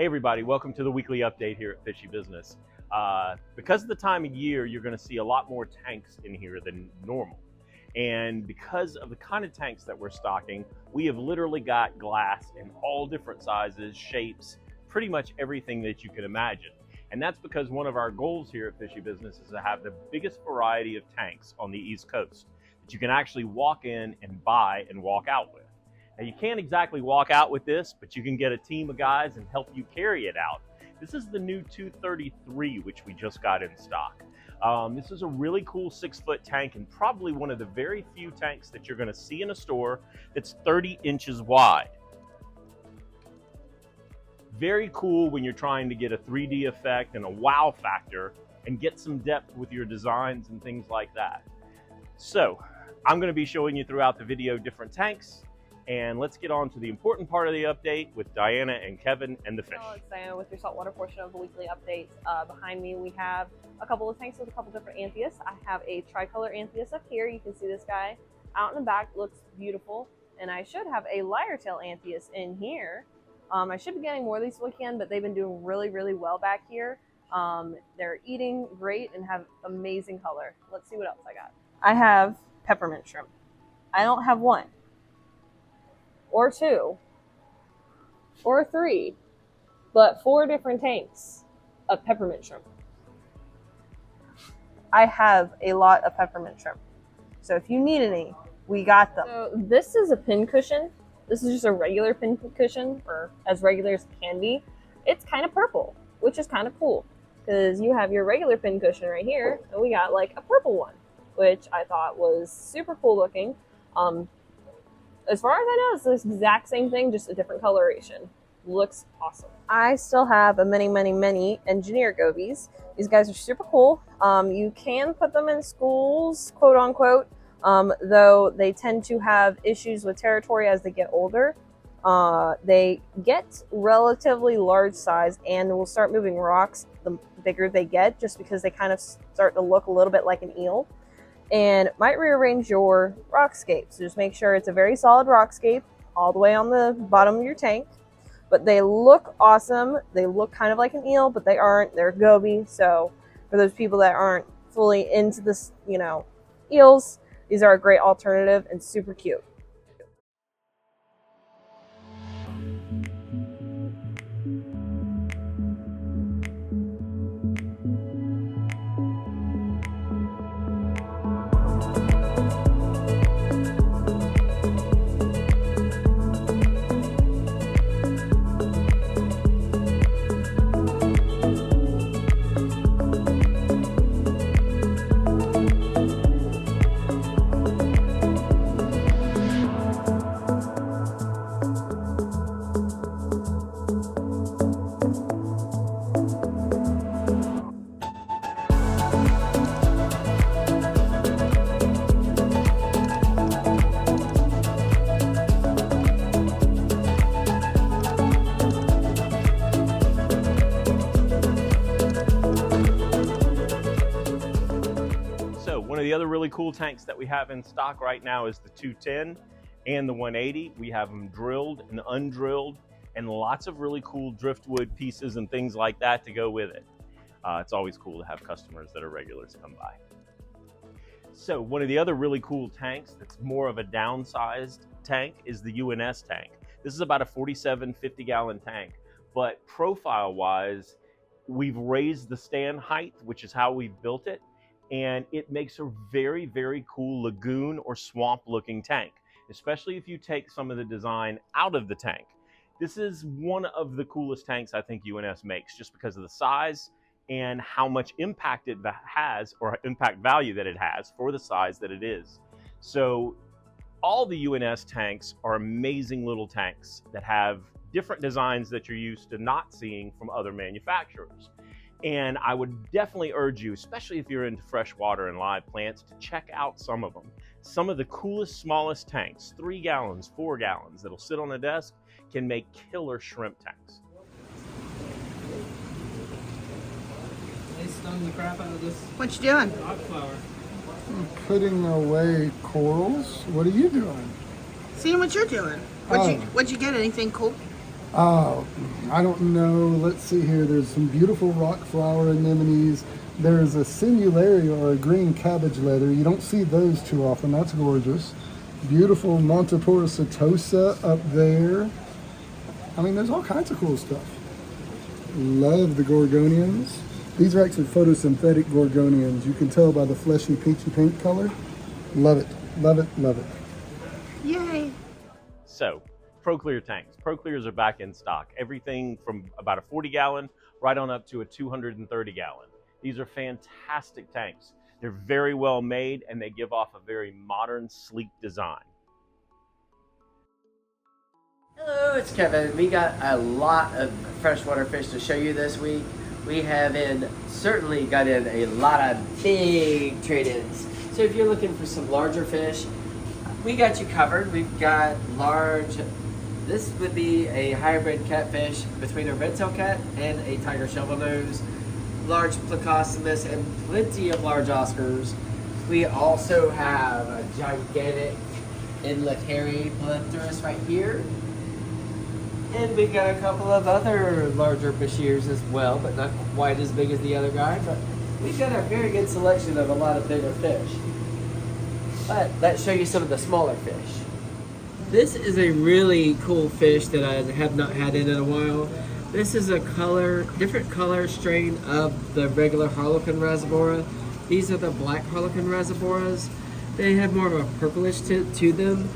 everybody, welcome to the weekly update here at Fishy Business. Because of the time of year, you're going to see a lot more tanks in here than normal. And because of the kind of tanks that we're stocking, we have literally got glass in all different sizes, shapes, pretty much everything that you can imagine. And that's because one of our goals here at Fishy Business is to have the biggest variety of tanks on the East Coast that you can actually walk in and buy and walk out with. Now, you can't exactly walk out with this, but you can get a team of guys and help you carry it out. This is the new 233, which we just got in stock. This is a really cool 6-foot tank and probably one of the very few tanks that you're going to see in a store that's 30 inches wide. Very cool when you're trying to get a 3D effect and a wow factor and get some depth with your designs and things like that. So I'm going to be showing you throughout the video different tanks. And let's get on to the important part of the update with Diana and Kevin and the fish. Hello, it's Diana with your saltwater portion of the weekly update. Behind me we have a couple of tanks with a couple different Anthias. I have a tricolor Anthias up here. You can see this guy out in the back, looks beautiful. And I should have a LYRETAIL Anthias in here. I should be getting more of these weekend, but they've been doing really, really well back here. They're eating great and have amazing color. Let's see what else I got. I have peppermint shrimp. I don't have one, or two, or three, but 4 different tanks of peppermint shrimp. I have a lot of peppermint shrimp, so if you need any, we got them. So this is a pin cushion. This is just a regular pin cushion, or as regular as it can be. It's kind of purple, which is kind of cool, because you have your regular pin cushion right here, and we got like a purple one, which I thought was super cool looking. As far as I know, it's the exact same thing, just a different coloration. Looks awesome. I still have a many engineer gobies. These guys are super cool. You can put them in schools, quote unquote, though they tend to have issues with territory as they get older. They get relatively large size and will start moving rocks the bigger they get, just because they kind of start to look a little bit like an eel. And might rearrange your rockscape. So just make sure it's a very solid rockscape all the way on the bottom of your tank. But they look awesome. They look kind of like an eel, but they aren't. They're goby. So for those people that aren't fully into this, eels, these are a great alternative and super cute. One of the other really cool tanks that we have in stock right now is the 210 and the 180. We have them drilled and undrilled and lots of really cool driftwood pieces and things like that to go with it. It's always cool to have customers that are regulars come by. So one of the other really cool tanks that's more of a downsized tank is the UNS tank. This is about a 47, 50-gallon tank, but profile-wise, we've raised the stand height, which is how we've built it. And it makes a very, very cool lagoon or swamp looking tank, especially if you take some of the design out of the tank. This is one of the coolest tanks I think UNS makes, just because of the size and how much impact it has, or impact value that it has for the size that it is. So all the UNS tanks are amazing little tanks that have different designs that you're used to not seeing from other manufacturers. And I would definitely urge you, especially if you're into freshwater and live plants, to check out some of them. Some of the coolest, smallest tanks, 3 gallons, 4 gallons, that'll sit on a desk, can make killer shrimp tanks. They stung the crap out of this. What you doing? Dog flower. I'm putting away corals. What are you doing? Seeing what you're doing. What'd you get? Anything cool? I don't know. Let's see here. There's some beautiful rock flower anemones. There's a Sinularia or a green cabbage leather. You don't see those too often. That's gorgeous. Beautiful Montipora setosa up there. I mean, there's all kinds of cool stuff. Love the gorgonians. These are actually photosynthetic gorgonians. You can tell by the fleshy peachy pink color. Love it, love it, love it. Yay! So, PROCLEAR tanks. PROCLEARs are back in stock. Everything from about a 40-gallon right on up to a 230-gallon. These are fantastic tanks. They're very well made and they give off a very modern, sleek design. Hello, it's Kevin. We got a lot of freshwater fish to show you this week. We have certainly got in a lot of big trade-ins. So if you're looking for some larger fish, we got you covered. We've got large, this would be a hybrid catfish between a red-tailed cat and a tiger shovelnose. Large plecostomus and plenty of large Oscars. We also have a gigantic inlet hairy polypterus right here. And we got a couple of other larger fishiers as well, but not quite as big as the other guy. But we've got a very good selection of a lot of bigger fish. But let's show you some of the smaller fish. This is a really cool fish that I have not had in a while. This is a different color strain of the regular Harlequin rasbora. These are the black Harlequin rasboras. They have more of a purplish tint to them.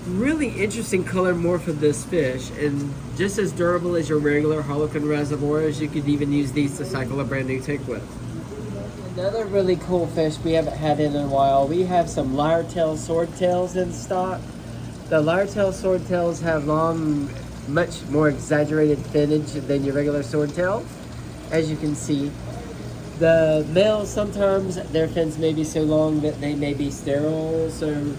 Really interesting color morph of this fish, and just as durable as your regular Harlequin rasboras. You could even use these to cycle a brand new tank with. Another really cool fish we haven't had in a while, we have some LYRETAIL swordtails in stock. The LYRETAIL swordtails have long, much more exaggerated finnage than your regular swordtail. As you can see, the males, sometimes their fins may be so long that they may be sterile, so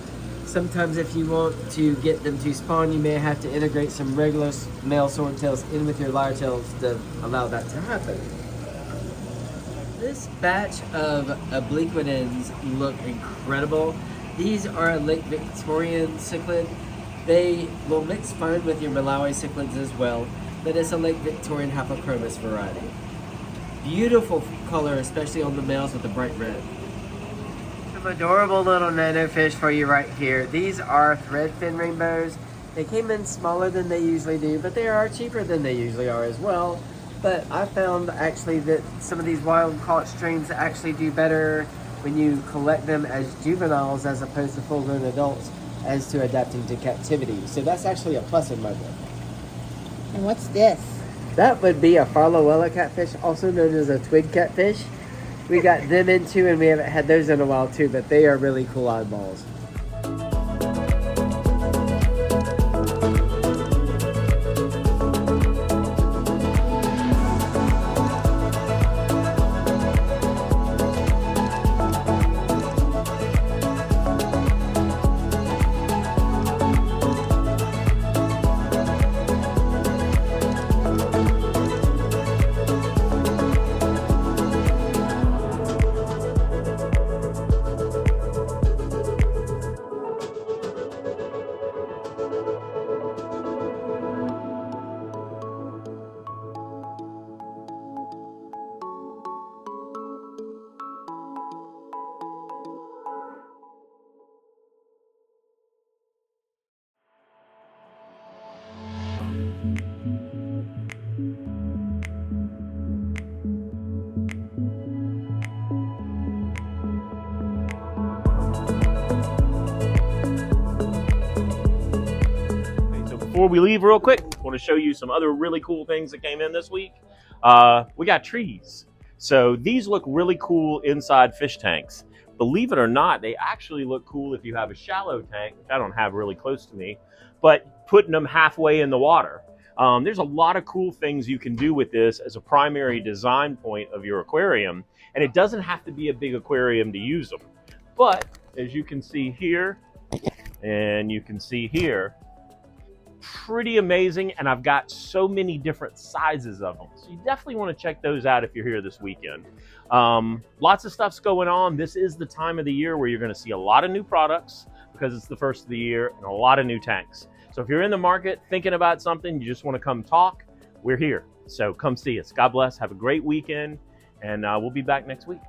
sometimes if you want to get them to spawn, you may have to integrate some regular male swordtails in with your LYRETAILs to allow that to happen. This batch of OBLIQUIDENS look incredible. These are a Lake Victorian cichlid. They will mix fine with your Malawi cichlids as well, but it's a Lake Victorian Hypochromis variety. Beautiful color, especially on the males with the bright red. Some adorable little nano fish for you right here. These are THREADFIN rainbows. They came in smaller than they usually do, but they are cheaper than they usually are as well. But I found actually that some of these wild caught strains actually do better when you collect them as juveniles as opposed to full-grown adults as to adapting to captivity. So that's actually a plus in my book. And what's this? That would be a Farlowella catfish, also known as a twig catfish. We got them in too, and we haven't had those in a while too, but they are really cool eyeballs. Before we leave real quick, I want to show you some other really cool things that came in this week. We got trees. So these look really cool inside fish tanks. Believe it or not, they actually look cool if you have a shallow tank, which I don't have really close to me, but putting them halfway in the water. There's a lot of cool things you can do with this as a primary design point of your aquarium, and it doesn't have to be a big aquarium to use them. But as you can see here, and you can see here, pretty amazing, and I've got so many different sizes of them. So you definitely want to check those out if you're here this weekend. Lots of stuff's going on. This is the time of the year where you're going to see a lot of new products because it's the first of the year and a lot of new tanks. So if you're in the market thinking about something, you just want to come talk, we're here. So come see us. God bless. Have a great weekend, and we'll be back next week.